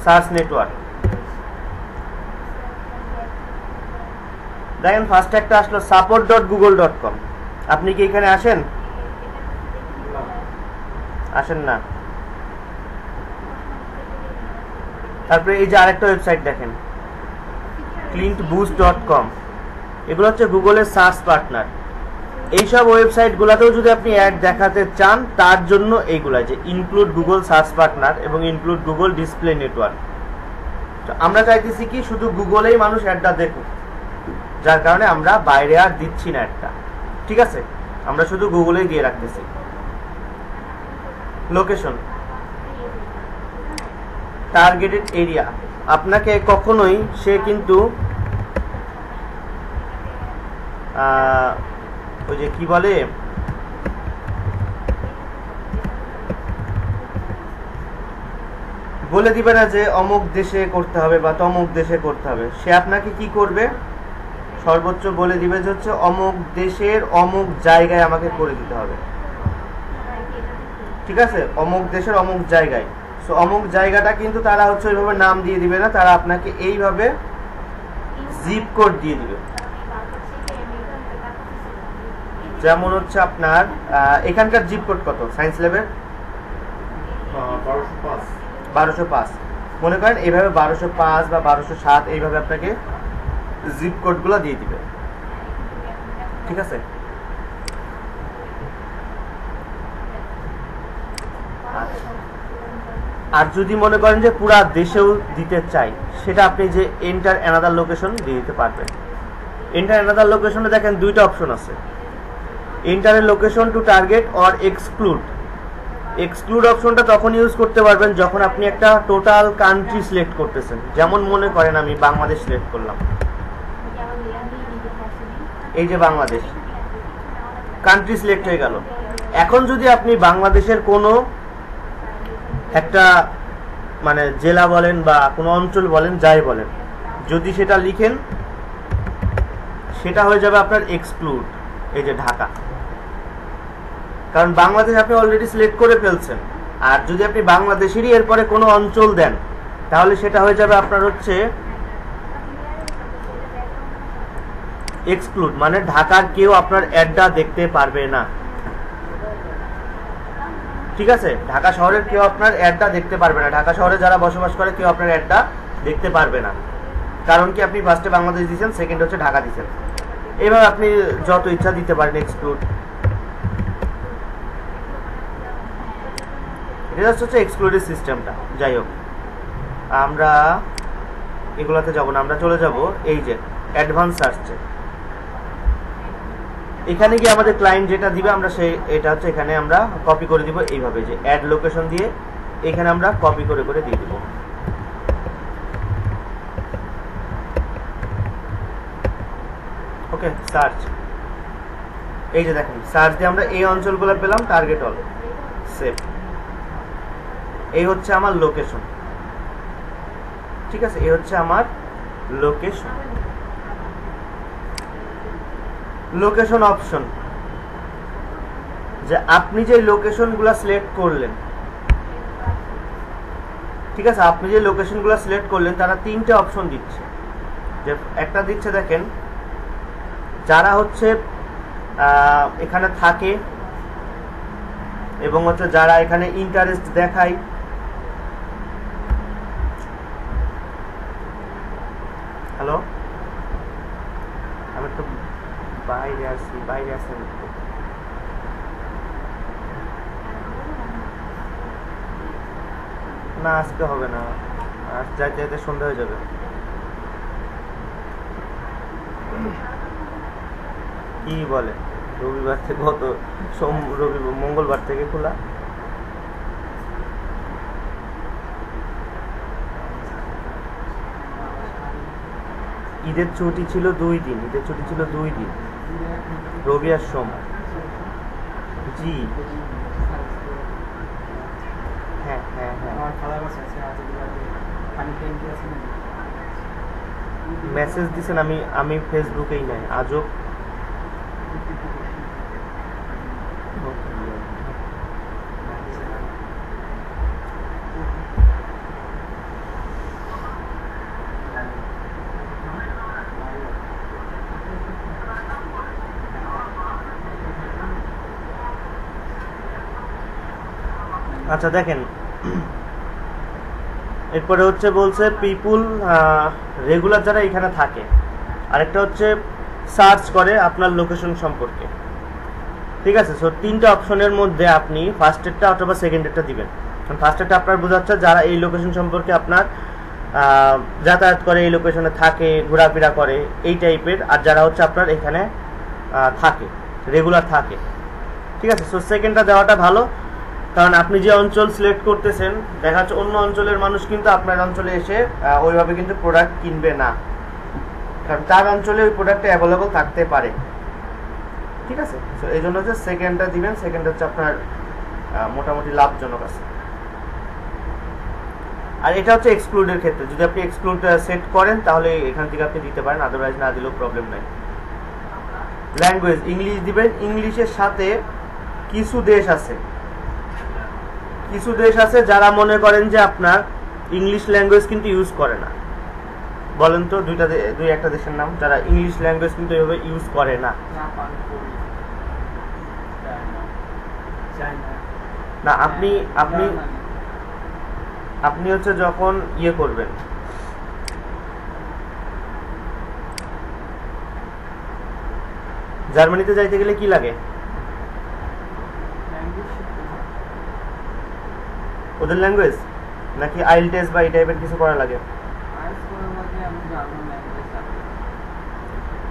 সার্চ নেটওয়ার্ক, দেখেন ফার্স্ট একটা আসলো support.google.com। আপনি কি এখানে আসেন? আসেন না। তারপরে এই যে আরেকটা ওয়েবসাইট দেখেন clintboost.com, এগুলো হচ্ছে গুগলের সার্চ পার্টনার। এইসব ওয়েবসাইটগুলোতেও যদি আপনি অ্যাড দেখাতে চান, তার জন্য এইগুলা যে ইনক্লুড গুগল সার্চ পার্টনার এবং ইনক্লুড গুগল ডিসপ্লে নেটওয়ার্ক। তো আমরা চাইতেছি কি শুধু গুগলেই মানুষ অ্যাডটা দেখুক, যার কারণে আমরা বাইরে আর দিচ্ছি না অ্যাডটা, ঠিক আছে, আমরা শুধু গুগলেই দিয়ে রাখতেছি। লোকেশন, টার্গেটেড এরিয়া, আপনাকে কখনোই সে কিন্তু ওই যে কি বলে, বলে দিবে না যে অমুক দেশে করতে হবে বা তমুক দেশে করতে হবে। সে আপনাকে কি করবে, সর্বোচ্চ বলে দিবে যে হচ্ছে অমুক দেশের অমুক জায়গায় আমাকে করে দিতে হবে, ঠিক আছে, অমুক দেশের অমুক জায়গায়। সো অমুক জায়গাটা কিন্তু তারা হচ্ছে ওইভাবে নাম দিয়ে দিবে না, তারা আপনাকে এইভাবে জিপ কোড দিয়ে দিবে। যেমন হচ্ছে আপনার এখানকার জিপ কোড কত, সায়েন্স ল্যাবের 1205, মনে করেন এইভাবে 1205 বা 1207 এইভাবে আপনাকে জিপ কোডগুলো দিয়ে দিবে, ঠিক আছে। আর যদি মনে করেন যে পুরা দেশেও দিতে চাই, সেটা আপনি যে এন্টার অ্যানাদার লোকেশন দিয়ে দিতে পারবেন। এন্টার অ্যানাদার লোকেশনে দেখেন 2টা অপশন আছে, enter location to target or exclude. Exclude অপশনটা তখন ইউজ করতে পারবেন যখন আপনি একটা টোটাল কান্ট্রি সিলেক্ট করতেছেন। যেমন মনে করেন আমি বাংলাদেশ সিলেক্ট করলাম, এই যে বাংলাদেশ কান্ট্রি সিলেক্ট হয়ে গেল। এখন যদি আপনি বাংলাদেশের কোনো একটা মানে জেলা বলেন বা কোনো অঞ্চল বলেন, যাই বলেন, যদি সেটা লিখেন সেটা হয়ে যাবে আপনার এক্সক্লুড, এই যে ঢাকা। কারণ বাংলাদেশ আপনি অলরেডি সিলেক্ট করে ফেলছেন। আর যদি আপনি বাংলাদেশেরই এরপরে কোনো অঞ্চল দেন তাহলে সেটা হয়ে যাবে আপনার হচ্ছে এক্সক্লুড, মানে ঢাকার কেউ আপনার অ্যাডটা দেখতে পারবে না। ঠিক আছে, ঢাকা শহরের কেউ আপনার অ্যাডটা দেখতে পারবে না। ঢাকা শহরে যারা বসবাস করে কেউ আপনার অ্যাডটা দেখতে পারবে না। কারণ কি আপনি ফার্স্টে বাংলাদেশ দিয়েছেন, সেকেন্ড হচ্ছে ঢাকা দিয়েছেন। এইভাবে আপনি যত ইচ্ছা দিতে পারেন এক্সক্লুড। এটা হচ্ছে এক্সক্লুডের সিস্টেমটা। যাই হোক, আমরা এগুলাতে যাব না, আমরা চলে যাব এই যে অ্যাডভান্স সার্চে। এখানে গিয়ে আমাদের ক্লায়েন্ট যেটা দিবে আমরা সেই এটা হচ্ছে এখানে আমরা কপি করে দিব এইভাবে, যে অ্যাড লোকেশন দিয়ে এখানে আমরা কপি করে করে দিয়ে দিব। ওকে, সার্চ। এই যে দেখেন সার্চ দিয়ে আমরা এই অঞ্চলগুলো পেলাম, টার্গেট অল, সেভ। এই হচ্ছে আমার লোকেশন। ঠিক আছে, এই হচ্ছে আমার লোকেশন। লোকেশন অপশন, যে আপনি যে লোকেশনগুলো সিলেক্ট করলেন, ঠিক আছে, আপনি যে লোকেশনগুলো সিলেক্ট করলেন তারা তিনটে অপশন দিচ্ছে। যে একটা দিচ্ছে দেখেন যারা হচ্ছে এখানে থাকে এবং হচ্ছে যারা এখানে ইন্টারেস্ট দেখায়। হ্যালো, আমি তো বাইরে আসি, বাইরে আসেন না, আজকে হবে না, আজ যাইতে যাইতে সন্ধ্যা হয়ে যাবে। কি বলে, রবিবার থেকে কত মঙ্গলবার থেকে খোলা। ঈদের ছুটি ছিল 2 দিন, ঈদের ছুটি ছিল 2 দিন, রবি আর সোম। জি হ্যাঁ হ্যাঁ হ্যাঁ, মেসেজ দিছেন, আমি ফেসবুকেই নাই আজব। আচ্ছা দেখেন, এরপরে হচ্ছে বলছে পিপুল রেগুলার যারা এখানে থাকে, আরেকটা হচ্ছে সার্চ করে আপনার লোকেশন সম্পর্কে। ঠিক আছে, সো তিনটা অপশনের মধ্যে আপনি ফার্স্টেরটা অথবা সেকেন্ডেরটা দিবেন। ফার্স্টেরটা আপনার বোঝাচ্ছে যারা এই লোকেশন সম্পর্কে আপনার যাতায়াত করে, এই লোকেশনে থাকে, ঘোরাফেরা করে, এই টাইপের। আর যারা হচ্ছে আপনার এখানে থাকে, রেগুলার থাকে। ঠিক আছে, সো সেকেন্ডটা দেওয়াটা ভালো, কারণ আপনি যে অঞ্চল সিলেক্ট করতেছেন দেখা যাচ্ছে অন্য অঞ্চলের মানুষ কিন্তু আপনার অঞ্চলে এসে ওইভাবে কিন্তু প্রোডাক্ট কিনবে না, কারণ তার অঞ্চলে ওই প্রোডাক্টটা অ্যাভেলেবল থাকতে পারে। ঠিক আছে, তো এই জন্য হচ্ছে সেকেন্ডটা দিবেন। সেকেন্ড হচ্ছে আপনার মোটামুটি লাভজনক আছে। আর এটা হচ্ছে এক্সক্লুডের ক্ষেত্রে, যদি আপনি এক্সক্লুড সেট করেন তাহলে এখান থেকে আপনি দিতে পারেন, আদারওয়াইজ না দিলেও প্রবলেম নাই। ল্যাঙ্গুয়েজ ইংলিশ দিবেন। ইংলিশের সাথে কিছু দেশ আছে, কিছু দেশ আছে যারা মনে করেন যে আপনার ইংলিশ ল্যাঙ্গুয়েজ কিন্তু ইউজ করে না। বলেন তো দুই একটা দেশের নাম যারা ইংলিশ ল্যাঙ্গুয়েজ কিন্তু এভাবে ইউজ করে না। না, আপনি আপনি আপনি হচ্ছে যখন ইয়ে করবেন, জার্মানিতে যাইতে গেলে কি লাগে? ওদের ল্যাঙ্গুয়েজ নাকি আইল টেস্ট বা এই টাইপের কিছু করা লাগে?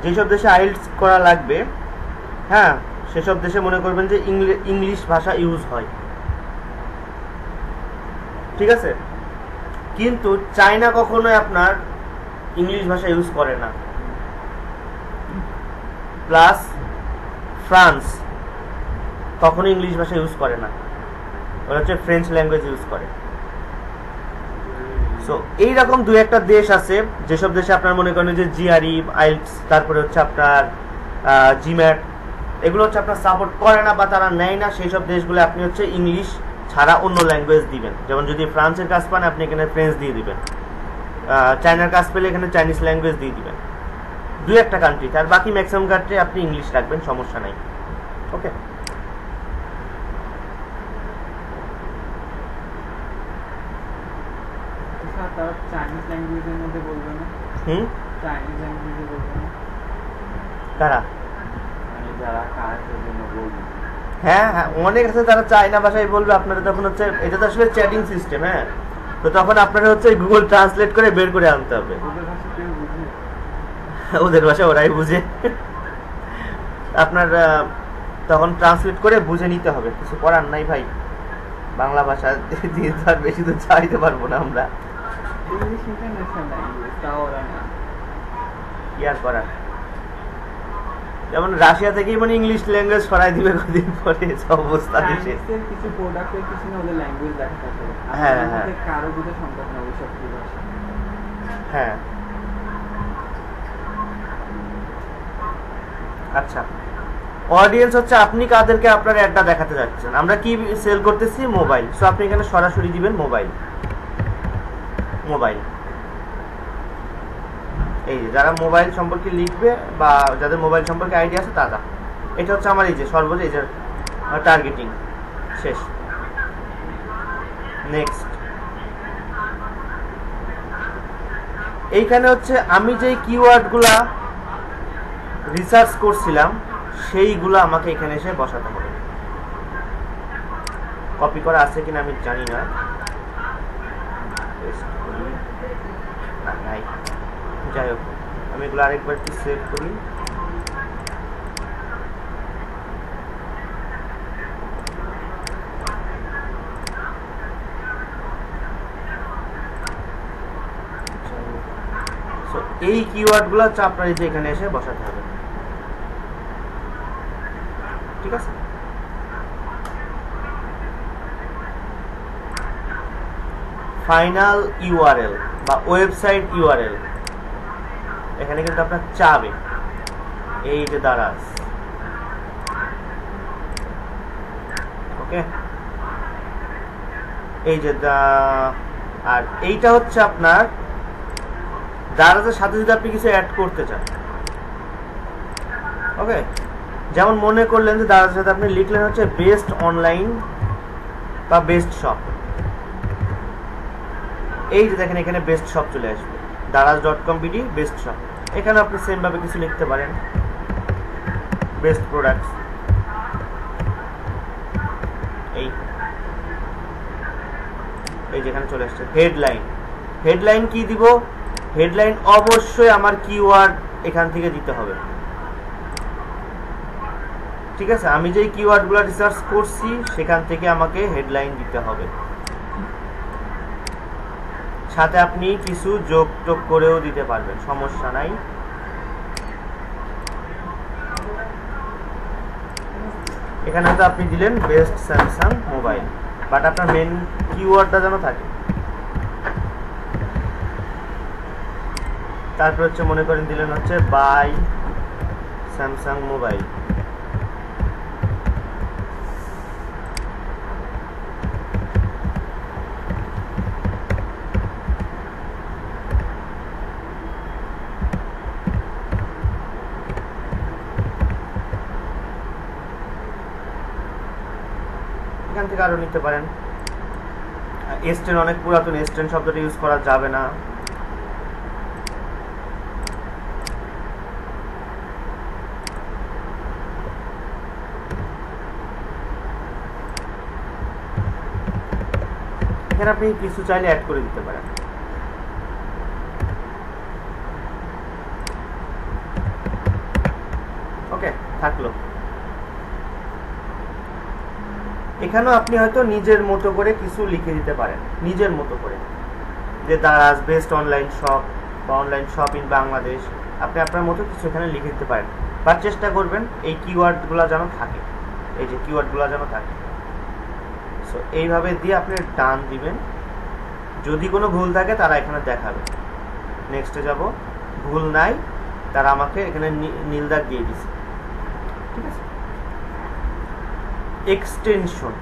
যেসব দেশে আইলস করা লাগবে, হ্যাঁ, সেসব দেশে মনে করবেন যে ইংলিশ ভাষা ইউজ হয়, ঠিক আছে। কিন্তু চায়না কখনোই আপনার ইংলিশ ভাষা ইউজ করে না, প্লাস ফ্রান্স কখনো ইংলিশ ভাষা ইউজ করে না, ওরা হচ্ছে ফ্রেঞ্চ ল্যাঙ্গুয়েজ ইউজ করে। সো এইরকম দু একটা দেশ আছে যেসব দেশে আপনার মনে করেন যে জিআরই, আইএলটিএস, তারপরে হচ্ছে আপনার জিম্যাট, এগুলো হচ্ছে আপনার সাপোর্ট করে না বা তারা নেয় না। সেই সব দেশগুলো আপনি হচ্ছে ইংলিশ ছাড়া অন্য ল্যাঙ্গুয়েজ দিবেন। যেমন যদি ফ্রান্সের কাজ পান আপনি এখানে ফ্রেঞ্চ দিয়ে দিবেন, চায়নার কাজ পেলে এখানে চাইনিজ ল্যাঙ্গুয়েজ দিয়ে দিবেন, দু একটা কান্ট্রি। আর বাকি ম্যাক্সিমাম কান্ট্রি আপনি ইংলিশ রাখবেন, সমস্যা নাই। ওকে, চাইনিজ ল্যাঙ্গুয়েজের মধ্যে বলবে না? চাইনিজ ল্যাঙ্গুয়েজে বলবে না তারা? মানে যারা কাজের জন্য বলবে। হ্যাঁ হ্যাঁ, অনেক আছে তারা চায়না ভাষায় বলবে। আপনারা তখন হচ্ছে, এটা তো আসলে চ্যাটিং সিস্টেম, হ্যাঁ, তো তখন আপনারা হচ্ছে গুগল ট্রান্সলেট করে বের করে আনতে হবে। ওদের ভাষা কেউ বুঝে? ওদের ভাষা ওরাই বুঝে, আপনার তখন ট্রান্সলেট করে বুঝে নিতে হবে, কিছু করার নাই ভাই। বাংলা ভাষা দিয়ে তো আর বেশি তো চাইতে পারবো না আমরা। ইংলিশ ইন্টারন্যাশনাল ল্যাঙ্গুয়েজ, তাও ওরা না। কি আর করার, যেমন রাশিয়া থেকেই মানে ইংলিশ ল্যাঙ্গুয়েজ সরাই দিবে কদিন পরে, অবস্থা দেশে। কিছু প্রোডাক্টের পিছনে ওদের ল্যাঙ্গুয়েজ দেখা থাকে। হ্যাঁ হ্যাঁ, কারো বুঝে সম্ভব না ওইসব ভাষা। হ্যাঁ আচ্ছা, অডিয়েন্স হচ্ছে আপনি কাদেরকে আপনার অ্যাডটা দেখাতে যাচ্ছেন। আমরা কি সেল করতেছি? মোবাইল। সো আপনি এখানে সরাসরি দিবেন মোবাইল। মোবাইল, এই যে যারা মোবাইল সম্পর্কে লিখবে বা যাদের মোবাইল সম্পর্কে আইডিয়া আছে তারা, এটা হচ্ছে আমার এই যে সর্বোচ্চ এই যে টার্গেটিং শেষ। নেক্সট, এইখানে হচ্ছে আমি যেই কিওয়ার্ডগুলা রিসার্চ করছিলাম সেইগুলো আমাকে এখানে এসে বসাতে হবে। কপি করা আছে কিনা আমি জানি না, নাই। যাই হোক, আমি এগুলো আরেকবার একটু সেভ করি। এই কিওয়ার্ডগুলো হচ্ছে আপনার এই যে এখানে এসে বসাতে হবে, ঠিক আছে। ফাইনাল ইউআরএল বা ওয়েবসাইট ইউআরএল এখানে কিন্তু আপনার চাবে, এই যে দারাজ। ওকে, এই যে আর এইটা হচ্ছে আপনার দারাজের সাথে যদি আপনি কিছু অ্যাড করতে চান। ওকে, যেমন মনে করলেন যে দারাজের সাথে আপনি লিখলেন হচ্ছে বেস্ট অনলাইন বা বেস্ট শপ, এই যে দেখেন এখানে বেস্ট শপ চলে আসবে, daraz.com/bd বেস্ট শপ। এখানে আপনি সেম ভাবে কিছু লিখতে পারেন, বেস্ট প্রোডাক্টস। এই যেখানে চলে আসছে হেডলাইন। হেডলাইন কি দিব? হেডলাইন অবশ্যই আমার কিওয়ার্ড এখান থেকে দিতে হবে, ঠিক আছে। আমি যেই কিওয়ার্ডগুলো রিসার্চ করছি সেখান থেকে আমাকে হেডলাইন দিতে হবে। সাথে আপনি কিছু যোগ টোগ করেও দিতে পারবেন, সমস্যা নাই। এখানে তো আপনি দিলেন বেস্ট স্যামসাং মোবাইল, বাট আপনার মেন কিওয়ার্ডটা যেন থাকে। তারপর হচ্ছে মনে করেন দিলেন হচ্ছে বাই স্যামসাং মোবাইল। এখান থেকে আরো নিতে পারেন। S10 অনেক পুরাতন, S10 শব্দটা ইউজ করা যাবে না। এখানে আপনি কিছু চাইলে অ্যাড করে দিতে পারেন। ওকে, থাকলো। এখানেও আপনি হয়তো নিজের মতো করে কিছু লিখে দিতে পারেন, নিজের মতো করে, যে দারাজ বেস্ট অনলাইন শপ বা অনলাইন শপ ইন বাংলাদেশ, আপনি আপনার মতো কিছু এখানে লিখে দিতে পারেন। বাট চেষ্টা করবেন এই কিওয়ার্ডগুলো যেন থাকে, এই যে কিওয়ার্ডগুলো যেন থাকে। সো এইভাবে দিয়ে আপনি ডান দিবেন। যদি কোনো ভুল থাকে তারা এখানে দেখাবে। নেক্সটে যাব, ভুল নাই, তারা আমাকে এখানে নীল দাগ দিয়ে দিছে। ঠিক আছে, এক্সটেনশন।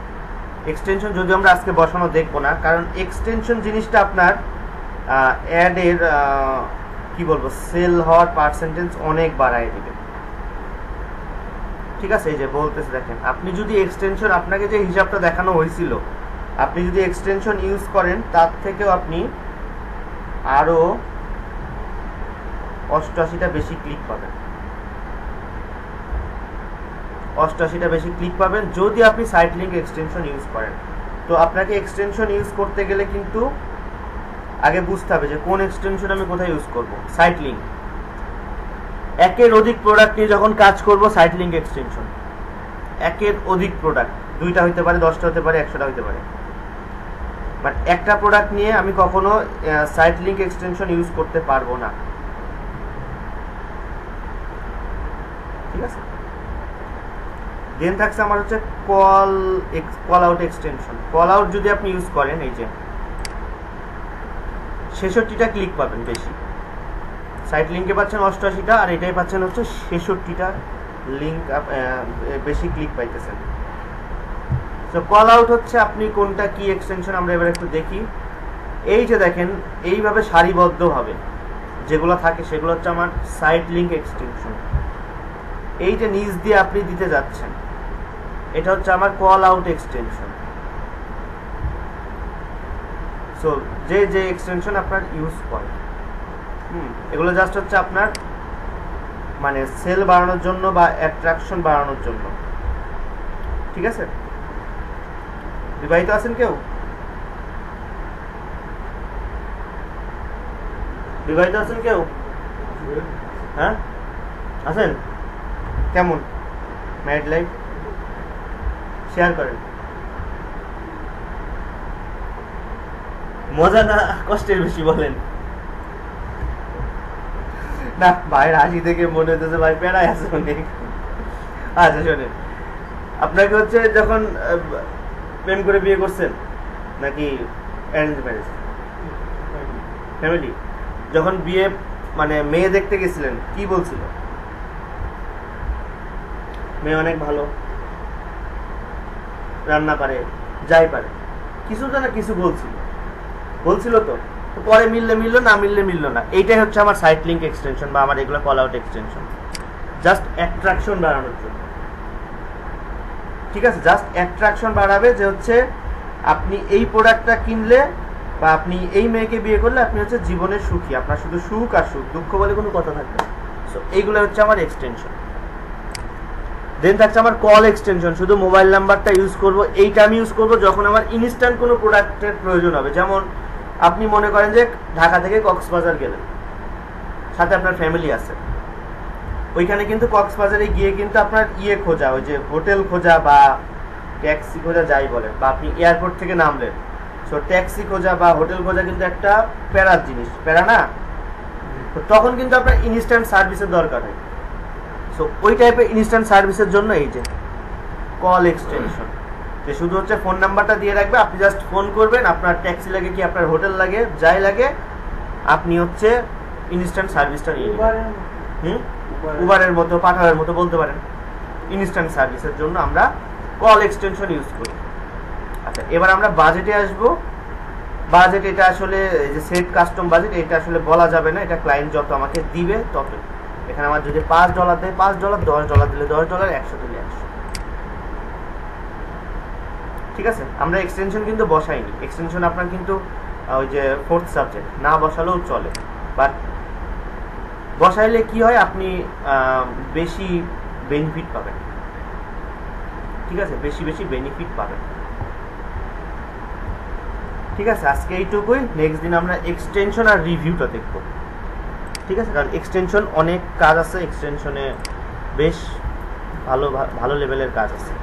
এক্সটেনশন যদি আমরা আজকে বসানো দেখবো না, কারণ এক্সটেনশন জিনিসটা আপনার অ্যাডের কি বলবো সেল হওয়ার পার্সেন্টেজ অনেক বাড়ায় দিবে। ঠিক আছে, এই যে বলতেছে দেখেন, আপনি যদি এক্সটেনশন, আপনাকে যে হিসাবটা দেখানো হয়েছিল, আপনি যদি এক্সটেনশন ইউজ করেন তার থেকেও আপনি আরো 88টা বেশি ক্লিক পাবেন, 88টা বেশি ক্লিক পাবেন যদি আপনি সাইট লিঙ্ক এক্সটেনশন ইউজ করেন। তো আপনাকে এক্সটেনশন ইউজ করতে গেলে কিন্তু আগে বুঝতে হবে যে কোন এক্সটেনশন আমি কোথায় ইউজ করব। সাইট লিঙ্ক, একের অধিক প্রোডাক্ট নিয়ে যখন কাজ করব, সাইট লিঙ্ক এক্সটেনশন, একের অধিক প্রোডাক্ট, 2টা হতে পারে, 10টা হতে পারে, 100টা হতে পারে, বাট একটা প্রোডাক্ট নিয়ে আমি কখনো সাইট লিঙ্ক এক্সটেনশন ইউজ করতে পারবো না। ঠিক আছে, দেন থাকছে আমার হচ্ছে call out extension. Call out যদি আপনি ইউজ করেন, এই যে 66টা ক্লিক পাবেন বেশি, সাইট লিঙ্কে পাচ্ছেন 88টা, আর এটাই পাচ্ছেন হচ্ছে 66টা লিঙ্ক বেশি ক্লিক পাইতেছেন। তো কল আউট হচ্ছে আপনি কোনটা কি এক্সটেনশন আমরা এবার একটু দেখি। এই যে দেখেন এইভাবে সারিবদ্ধভাবে যেগুলো থাকে সেগুলো হচ্ছে আমার সাইট লিঙ্ক এক্সটেনশন। এই যে নিচ দিয়ে আপনি দিতে যাচ্ছেন, এটা হচ্ছে আমার কল আউট এক্সটেনশন। সো যে যে এক্সটেনশন আপনার ইউজ করেন, এগুলো জাস্ট হচ্ছে আপনার মানে সেল বাড়ানোর জন্য বা অ্যাট্রাকশন বাড়ানোর জন্য। ঠিক আছে, বিবাহিত আছেন কেউ? বিবাহিত আছেন কেউ? হ্যাঁ আছেন? কেমন ম্যারিড লাইফ? শেয়ার করেন। মজা না কষ্টের বেশি বলেন? না ভাইয়ের হাসি দেখে মনে হতেছে ভাই প্যারায় আছে অনেক। আচ্ছা শোনেন, আপনাকে হচ্ছে যখন প্রেম করে বিয়ে করছেন নাকি অ্যারেঞ্জ ম্যারেজ? ফ্যামিলি। যখন বিয়ে মানে মেয়ে দেখতে গেছিলেন কি বলছিল? মেয়ে অনেক ভালো, রান্না পারে, যাই পারে, কিছু তো না কিছু বলছিল তো পরে মিললে মিললো, না মিললে মিললো না। এইটাই হচ্ছে আমার সাইট লিঙ্ক এক্সটেনশন বা আমার এগুলো call out extension, just attraction বাড়ানোর জন্য। ঠিক আছে, জাস্ট অ্যাট্রাকশন বাড়াবে যে হচ্ছে আপনি এই প্রোডাক্টটা কিনলে বা আপনি এই মেয়েকে বিয়ে করলে আপনি হচ্ছে জীবনের সুখী, আপনার শুধু সুখ আর সুখ, দুঃখ বলে কোনো কথা থাকবে না। সো এইগুলো হচ্ছে আমার এক্সটেনশন। দেন থাকছে আমার কল এক্সটেনশন, শুধু মোবাইল নাম্বারটা ইউজ করব। এইটা আমি ইউজ করব যখন আমার ইনস্ট্যান্ট কোনো প্রোডাক্টের প্রয়োজন হবে। যেমন আপনি মনে করেন যে ঢাকা থেকে কক্সবাজার গেলেন, সাথে আপনার ফ্যামিলি আছে, ওইখানে কিন্তু কক্সবাজারে গিয়ে কিন্তু আপনার খোঁজা, ওই যে হোটেল খোঁজা বা ট্যাক্সি খোঁজা যাই বলেন, বা আপনি এয়ারপোর্ট থেকে নামলেন, সো ট্যাক্সি খোঁজা বা হোটেল খোঁজা কিন্তু একটা প্যারার জিনিস, প্যারা না? তো তখন কিন্তু আপনার ইনস্ট্যান্ট সার্ভিসের দরকার হয়। সো ওই টাইপের ইনস্ট্যান্ট সার্ভিসের জন্য এই যে কল এক্সটেনশন, যে শুধু হচ্ছে ফোন নাম্বারটা দিয়ে রাখবে, আপনি জাস্ট ফোন করবেন, আপনার ট্যাক্সি লাগে কি আপনার হোটেল লাগে যাই লাগে, আপনি হচ্ছে ইনস্ট্যান্ট সার্ভিসটা নিয়ে নেবেন। উবারের মতো, পাঠাওয়ের মতো বলতে পারেন। ইনস্ট্যান্ট সার্ভিসের জন্য আমরা কল এক্সটেনশন ইউজ করি। আচ্ছা, এবার আমরা বাজেটে আসব। বাজেট এটা আসলে যে সেট কাস্টম বাজেট, এটা আসলে বলা যাবে না, এটা ক্লায়েন্ট যত আমাকে দিবে তত। এখানে আমার যদি $5 দেয় $5, $10 দিলে $10, 100 দিলে 100। ঠিক আছে, আমরা এক্সটেনশন কিন্তু বসাইনি। এক্সটেনশন আপনার কিন্তু ওই যে 4th সাবজেক্ট না বসালেও চলে, বাট বসাইলে কি হয়, আপনি বেশি বেনিফিট পাবেন। ঠিক আছে, বেশি বেনিফিট পাবেন। ঠিক আছে, আজকে এইটুকুই। নেক্সট দিন আমরা এক্সটেনশন আর রিভিউটা দেখব। ঠিক আছে, কারণ এক্সটেনশন অনেক কাজ আছে, এক্সটেনশনে বেশ ভালো লেভেলের কাজ আছে।